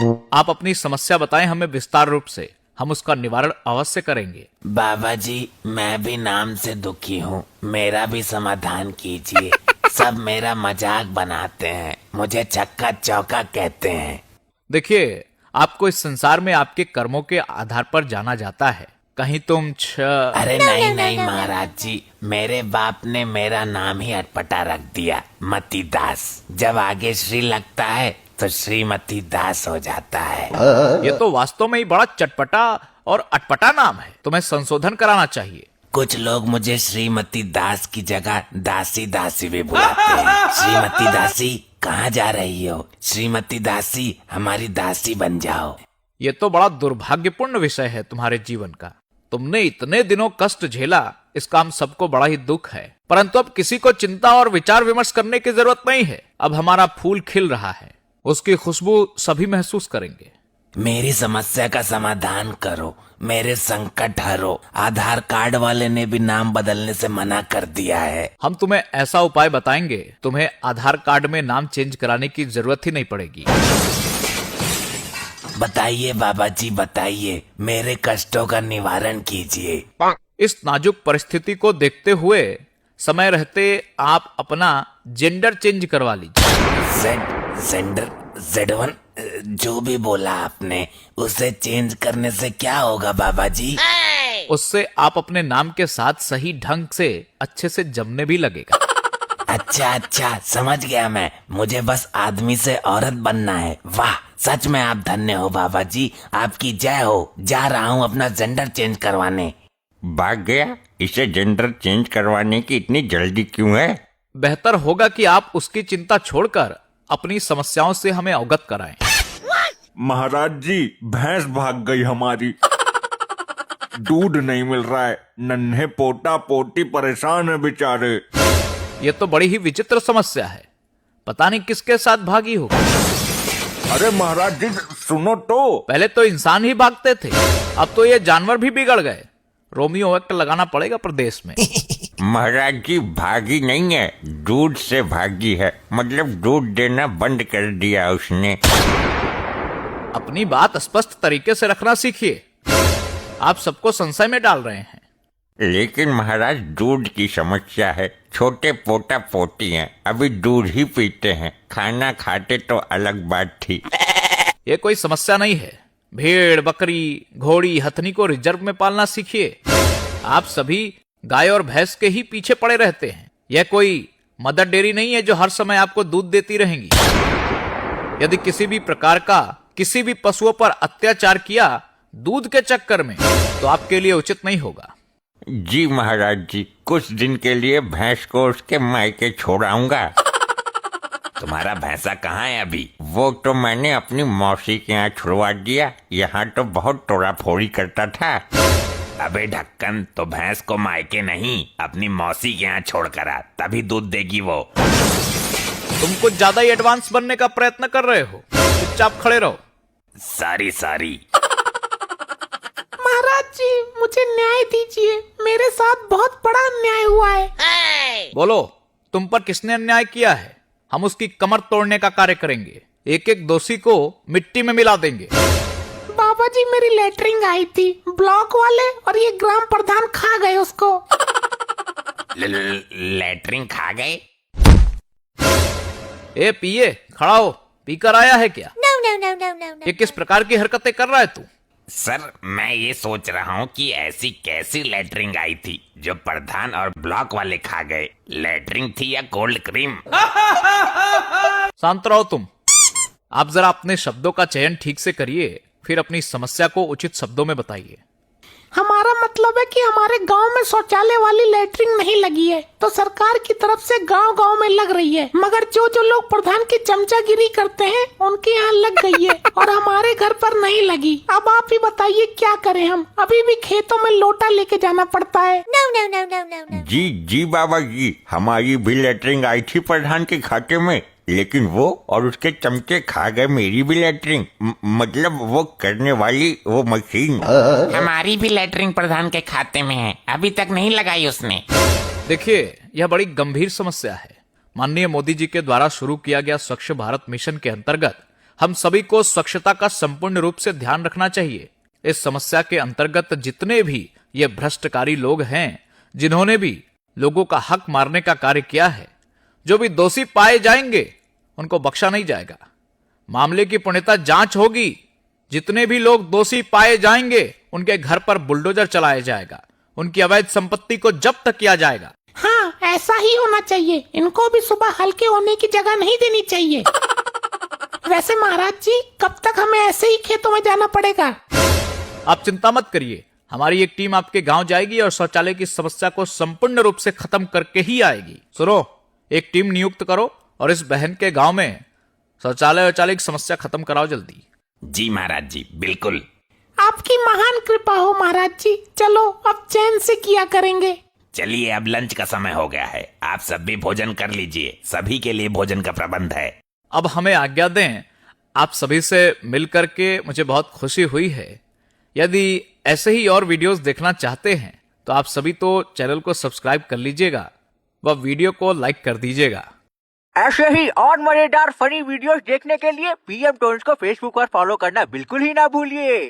आप अपनी समस्या बताएं हमें विस्तार रूप से, हम उसका निवारण अवश्य करेंगे। बाबा जी, मैं भी नाम से दुखी हूँ, मेरा भी समाधान कीजिए। सब मेरा मजाक बनाते हैं, मुझे चक्का चौका कहते हैं। देखिए, आपको इस संसार में आपके कर्मों के आधार पर जाना जाता है। कहीं तुम अरे नहीं नहीं महाराज जी, मेरे बाप ने मेरा नाम ही अटपटा रख दिया, मती दास। जब आगे श्री लगता है तो श्रीमती दास हो जाता है। ये तो वास्तव में ही बड़ा चटपटा और अटपटा नाम है, तुम्हें संशोधन कराना चाहिए। कुछ लोग मुझे श्रीमती दास की जगह दासी दासी भी बुलाते हैं। श्रीमती दासी, कहाँ जा रही हो? श्रीमती दासी, हमारी दासी बन जाओ। ये तो बड़ा दुर्भाग्यपूर्ण विषय है तुम्हारे जीवन का। तुमने इतने दिनों कष्ट झेला, इसका हम सबको बड़ा ही दुख है। परंतु अब किसी को चिंता और विचार विमर्श करने की जरूरत नहीं है। अब हमारा फूल खिल रहा है, उसकी खुशबू सभी महसूस करेंगे। मेरी समस्या का समाधान करो, मेरे संकट हरो। आधार कार्ड वाले ने भी नाम बदलने से मना कर दिया है। हम तुम्हें ऐसा उपाय बताएंगे, तुम्हें आधार कार्ड में नाम चेंज कराने की जरूरत ही नहीं पड़ेगी। बताइए बाबा जी, बताइए, मेरे कष्टों का निवारण कीजिए। इस नाजुक परिस्थिति को देखते हुए समय रहते आप अपना जेंडर चेंज करवा लीजिए। जेंडर, Z1, जो भी बोला आपने, उसे चेंज करने से क्या होगा बाबा जी? उससे आप अपने नाम के साथ सही ढंग से अच्छे से जमने भी लगेगा। अच्छा, समझ गया मैं। मुझे बस आदमी से औरत बनना है। वाह, सच में आप धन्य हो बाबा जी, आपकी जय हो। जा रहा हूँ अपना जेंडर चेंज करवाने। भाग गया? इसे जेंडर चेंज करवाने की इतनी जल्दी क्यों है? बेहतर होगा कि आप उसकी चिंता छोड़कर अपनी समस्याओं से हमें अवगत कराएं। महाराज जी, भैंस भाग गई हमारी। दूध नहीं मिल रहा है, नन्हे पोता पोती परेशान है बेचारे। ये तो बड़ी ही विचित्र समस्या है, पता नहीं किसके साथ भागी होगी। अरे महाराज जी, सुनो तो। पहले तो इंसान ही भागते थे, अब तो ये जानवर भी बिगड़ गए। रोमियो एक्ट लगाना पड़ेगा प्रदेश में। महाराज जी, भागी नहीं है, दूध से भागी है। मतलब दूध देना बंद कर दिया उसने। अपनी बात स्पष्ट तरीके से रखना सीखिए, आप सबको संशय में डाल रहे हैं। लेकिन महाराज, दूध की समस्या है। छोटे पोता पोती हैं, अभी दूध ही पीते हैं। खाना खाते तो अलग बात थी। ये कोई समस्या नहीं है। भेड़, बकरी, घोड़ी, हथनी को रिजर्व में पालना सीखिए। आप सभी गाय और भैंस के ही पीछे पड़े रहते हैं। यह कोई मदर डेयरी नहीं है जो हर समय आपको दूध देती रहेंगी। यदि किसी भी प्रकार का किसी भी पशुओं पर अत्याचार किया दूध के चक्कर में, तो आपके लिए उचित नहीं होगा। जी महाराज जी, कुछ दिन के लिए भैंस को उसके मायके छोड़ाऊंगा। तुम्हारा भैंसा कहाँ है अभी? वो तो मैंने अपनी मौसी के यहाँ छुड़वा दिया। यहाँ तो बहुत तोड़ा फोड़ी करता था। अबे ढक्कन, तो भैंस को मायके नहीं, अपनी मौसी के यहाँ छोड़ कर आ, तभी दूध देगी वो। तुम कुछ ज्यादा ही एडवांस बनने का प्रयत्न कर रहे हो, चुपचाप खड़े रहो। सारी महाराज जी, मुझे न्याय दीजिए, मेरे साथ बहुत बड़ा अन्याय हुआ है। बोलो, तुम पर किसने अन्याय किया है? हम उसकी कमर तोड़ने का कार्य करेंगे, एक एक दोषी को मिट्टी में मिला देंगे। बाबा जी, मेरी लेटरिंग आई थी, ब्लॉक वाले और ये ग्राम प्रधान खा गए उसको। लेटरिन खा गए? ए पिए, खड़ा हो, पीकर आया है क्या? No, no, no, no, no, no. ये किस प्रकार की हरकतें कर रहा है तू? सर, मैं ये सोच रहा हूँ कि ऐसी कैसी लेटरिन आई थी जो प्रधान और ब्लॉक वाले खा गए। लेटरिन थी या कोल्ड क्रीम? शांत रहो तुम। आप जरा अपने शब्दों का चयन ठीक से करिए, फिर अपनी समस्या को उचित शब्दों में बताइए। हमारा मतलब है कि हमारे गांव में शौचालय वाली लेटरिन नहीं लगी है, तो सरकार की तरफ से गांव गांव में लग रही है। मगर जो जो लोग प्रधान की चमचागिरी करते हैं, उनके यहाँ लग गई है और हमारे घर पर नहीं लगी। अब आप ही बताइए क्या करें हम? अभी भी खेतों में लोटा लेके जाना पड़ता है। No, no, no, no, no, no. जी बाबा जी, हमारी भी लेटरिंग आई थी प्रधान के खाते में, लेकिन वो और उसके चमचे खा गए मेरी भी लेटरिंग। मतलब वो करने वाली वो मशीन। हमारी भी लेटरिन प्रधान के खाते में है, अभी तक नहीं लगाई उसने। देखिए, यह बड़ी गंभीर समस्या है। माननीय मोदी जी के द्वारा शुरू किया गया स्वच्छ भारत मिशन के अंतर्गत हम सभी को स्वच्छता का संपूर्ण रूप से ध्यान रखना चाहिए। इस समस्या के अंतर्गत जितने भी ये भ्रष्टकारी लोग हैं, जिन्होंने भी लोगों का हक मारने का कार्य किया है, जो भी दोषी पाए जाएंगे उनको बख्शा नहीं जाएगा। मामले की पूर्णतः जांच होगी। जितने भी लोग दोषी पाए जाएंगे उनके घर पर बुलडोजर चलाया जाएगा, उनकी अवैध संपत्ति को जब्त किया जाएगा। हाँ, ऐसा ही होना चाहिए। इनको भी सुबह हल्के होने की जगह नहीं देनी चाहिए। वैसे महाराज जी, कब तक हमें ऐसे ही खेतों में जाना पड़ेगा? आप चिंता मत करिए, हमारी एक टीम आपके गांव जाएगी और शौचालय की समस्या को संपूर्ण रूप से खत्म करके ही आएगी। सुनो, एक टीम नियुक्त करो और इस बहन के गांव में शौचालय की समस्या खत्म कराओ जल्दी। जी महाराज जी, बिल्कुल। आपकी महान कृपा हो महाराज जी। चलो अब चैन से किया करेंगे। चलिए, अब लंच का समय हो गया है, आप सब भी भोजन कर लीजिए। सभी के लिए भोजन का प्रबंध है। अब हमें आज्ञा दें। आप सभी से मिल करके मुझे बहुत खुशी हुई है। यदि ऐसे ही और वीडियोस देखना चाहते हैं तो आप सभी तो चैनल को सब्सक्राइब कर लीजिएगा व वीडियो को लाइक कर दीजिएगा। ऐसे ही और मजेदार फनी वीडियोस देखने के लिए पीएम टोन्स को फेसबुक पर फॉलो करना बिल्कुल ही ना भूलिए।